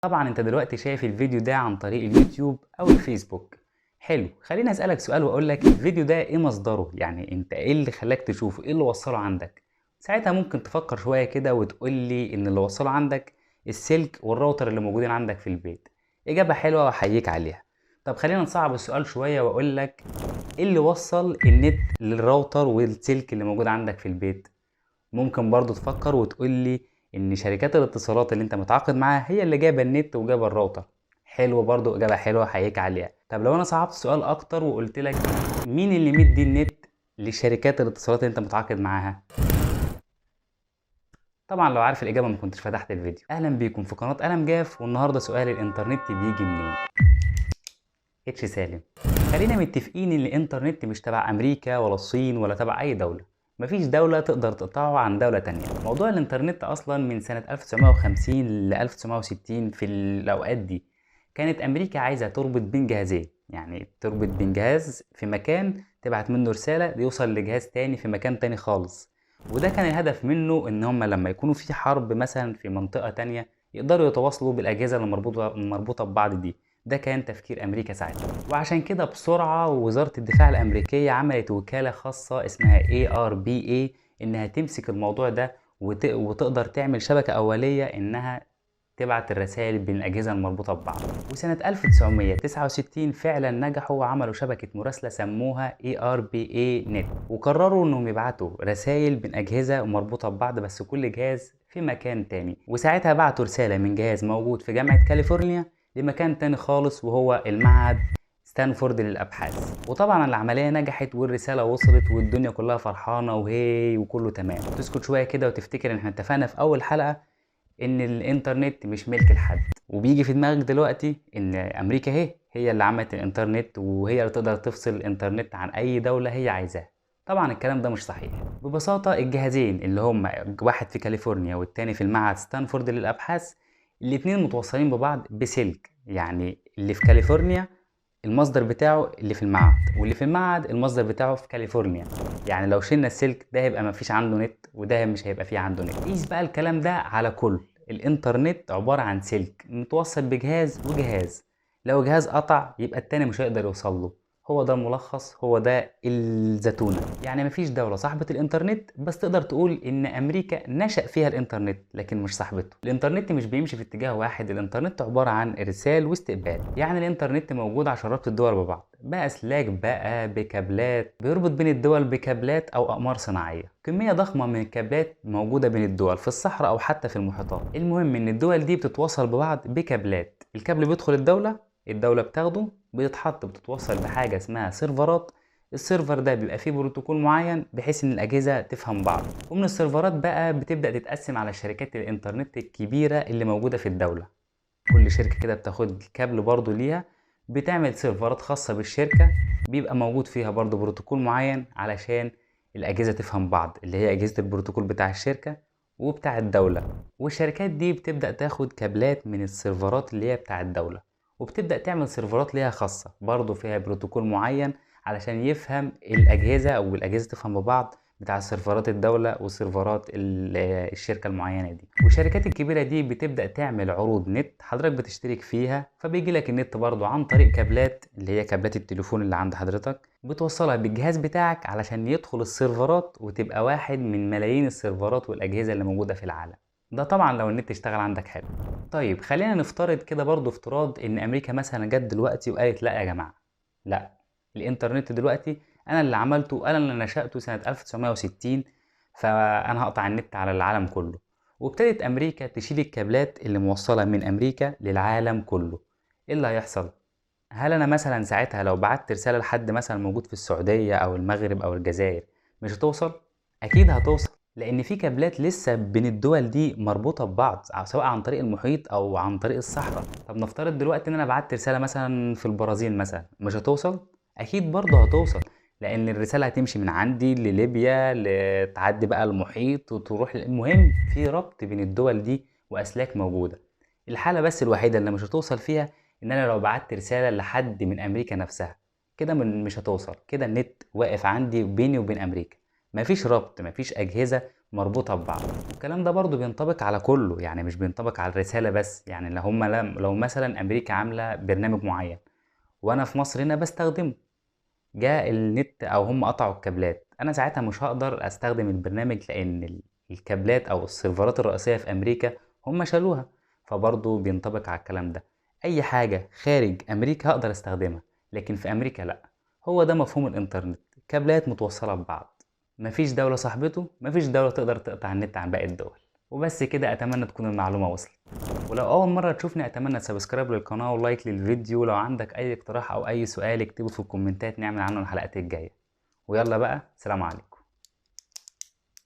طبعا انت دلوقتي شايف الفيديو ده عن طريق اليوتيوب او الفيسبوك. حلو، خليني اسألك سؤال واقول لك الفيديو ده ايه مصدره، يعني انت ايه اللي خلاك تشوفه، ايه اللي وصله عندك. ساعتها ممكن تفكر شوية كده وتقول لي ان اللي وصله عندك السلك والراوتر اللي موجودين عندك في البيت. اجابة حلوة واحييك عليها. طب خلينا نصعب السؤال شوية واقول لك ايه اللي وصل النت للراوتر والسلك اللي موجود عندك في البيت. ممكن برضو تفكر وتقول لي ان شركات الاتصالات اللي انت متعاقد معاها هي اللي جايبه النت وجايبه الراوتر. حلو، برضو اجابه حلوه احييك عليها. طب لو انا صعبت السؤال اكتر وقلت لك مين اللي مدي النت لشركات الاتصالات اللي انت متعاقد معاها. طبعا لو عارف الاجابه ما كنتش فتحت الفيديو. اهلا بيكم في قناه قلم جاف، والنهارده سؤال الانترنت بيجي منين. اتش سالم. خلينا متفقين ان الانترنت مش تبع امريكا ولا الصين ولا تبع اي دولة. مفيش دولة تقدر تقطعه عن دولة تانية. موضوع الانترنت اصلا من سنة 1950 ل 1960، في الاوقات دي كانت امريكا عايزة تربط بين جهازين، يعني تربط بين جهاز في مكان تبعت منه رسالة يوصل لجهاز تاني في مكان تاني خالص. وده كان الهدف منه ان هم لما يكونوا في حرب مثلا في منطقة تانية يقدروا يتواصلوا بالاجهزة اللي مربوطة ببعض دي. ده كان تفكير امريكا ساعتها، وعشان كده بسرعة وزارة الدفاع الامريكية عملت وكالة خاصة اسمها ARPA انها تمسك الموضوع ده وتقدر تعمل شبكة اولية انها تبعت الرسائل بين الأجهزة المربوطة ببعض. وسنة 1969 فعلا نجحوا وعملوا شبكة مراسلة سموها ARPA نت، وقرروا انهم يبعتوا رسائل بين أجهزة مربوطة ببعض بس كل جهاز في مكان تاني. وساعتها بعتوا رسالة من جهاز موجود في جامعة كاليفورنيا لمكان تاني خالص وهو المعهد ستانفورد للأبحاث. وطبعا العملية نجحت والرسالة وصلت والدنيا كلها فرحانة وهي وكله تمام. تسكت شوية كده وتفتكر ان احنا اتفقنا في أول حلقة ان الانترنت مش ملك لحد، وبيجي في دماغك دلوقتي ان امريكا هي اللي عملت الانترنت وهي اللي تقدر تفصل الانترنت عن اي دولة هي عايزاها. طبعا الكلام ده مش صحيح. ببساطة الجهازين اللي هم واحد في كاليفورنيا والتاني في المعهد ستانفورد للابحاث، الاتنين متوصلين ببعض بسلك. يعني اللي في كاليفورنيا المصدر بتاعه اللي في المعهد، واللي في المعهد المصدر بتاعه في كاليفورنيا. يعني لو شلنا السلك ده هيبقى مفيش عنده نت وده مش هيبقى فيه عنده نت. قيس بقى الكلام ده على كل الانترنت عبارة عن سلك متوصل بجهاز وجهاز. لو جهاز قطع يبقى التاني مش هيقدر يوصل له. هو ده الملخص، هو ده الزتونة. يعني مفيش دولة صاحبة الانترنت، بس تقدر تقول ان امريكا نشأ فيها الانترنت لكن مش صاحبته. الانترنت مش بيمشي في اتجاه واحد، الانترنت عبارة عن ارسال واستقبال. يعني الانترنت موجود عشان ربط الدول ببعض، بأسلاك بقى بكابلات بيربط بين الدول بكابلات او اقمار صناعية. كمية ضخمة من الكابلات موجودة بين الدول في الصحراء او حتى في المحيطات. المهم ان الدول دي بتتواصل ببعض بكابلات، الكابل بيدخل الدولة بتاخده بتتوصل بحاجة اسمها سيرفرات. السيرفر ده بيبقى فيه بروتوكول معين بحيث ان الاجهزة تفهم بعض. ومن السيرفرات بقى بتبدأ تتقسم على شركات الانترنت الكبيرة اللي موجودة في الدولة. كل شركة كده بتاخد كابل برضو ليها، بتعمل سيرفرات خاصة بالشركة، بيبقى موجود فيها برضو بروتوكول معين علشان الأجهزة تفهم بعض، اللي هي أجهزة البروتوكول بتاع الشركة وبتاع الدولة. والشركات دي بتبدأ تاخد كابلات من السيرفرات اللي هي بتاع الدولة، وبتبدأ تعمل سيرفرات ليها خاصة برضو فيها بروتوكول معين علشان يفهم الأجهزة أو الأجهزة تفهم ببعض، بتاع سيرفرات الدولة وسيرفرات الشركة المعينة دي. والشركات الكبيرة دي بتبدأ تعمل عروض نت حضرتك بتشترك فيها، فبيجي لك النت برضو عن طريق كابلات اللي هي كابلات التليفون اللي عند حضرتك، بتوصلها بالجهاز بتاعك علشان يدخل السيرفرات وتبقى واحد من ملايين السيرفرات والأجهزة اللي موجودة في العالم. ده طبعا لو النت اشتغل عندك حلو. طيب خلينا نفترض كده برضو افتراض ان امريكا مثلا جت دلوقتي وقالت لا يا جماعة، لا، الانترنت دلوقتي انا اللي عملته، انا اللي نشأته سنة 1960، فانا هقطع النت على العالم كله. وابتدت امريكا تشيل الكابلات اللي موصلة من امريكا للعالم كله. ايه اللي هيحصل؟ هل انا مثلا ساعتها لو بعت رسالة لحد مثلا موجود في السعودية او المغرب او الجزائر مش هتوصل؟ اكيد هتوصل، لان في كابلات لسه بين الدول دي مربوطة ببعض سواء عن طريق المحيط او عن طريق الصحراء. طب نفترض دلوقتي ان انا بعت رسالة مثلا في البرازيل مثلا، مش هتوصل؟ اكيد برضه هتوصل، لان الرسالة هتمشي من عندي لليبيا تعدي بقى المحيط وتروح. المهم في ربط بين الدول دي واسلاك موجودة. الحالة بس الوحيدة اللي مش هتوصل فيها ان انا لو بعت رسالة لحد من امريكا نفسها، كده مش هتوصل، كده النت واقف عندي بيني وبين امريكا. مفيش ربط، مفيش اجهزة مربوطة ببعض. الكلام ده برضو بينطبق على كله، يعني مش بينطبق على الرسالة بس. يعني لو مثلا أمريكا عاملة برنامج معين وأنا في مصر هنا بستخدمه، جاء النت أو هم قطعوا الكابلات، أنا ساعتها مش هقدر أستخدم البرنامج، لأن الكابلات أو السيرفرات الرئيسية في أمريكا هم شالوها. فبرضو بينطبق على الكلام ده، أي حاجة خارج أمريكا هقدر أستخدمها، لكن في أمريكا لأ. هو ده مفهوم الإنترنت، كابلات متوصلة ببعض. مفيش دولة صاحبته، مفيش دولة تقدر تقطع النت عن باقي الدول. وبس كده، أتمنى تكون المعلومة وصلت. ولو أول مرة تشوفني أتمنى تسبسكرايب للقناة ولايك للفيديو. لو عندك أي اقتراح أو أي سؤال اكتبه في الكومنتات نعمل عنه الحلقات الجاية. ويلا بقى، سلام عليكم.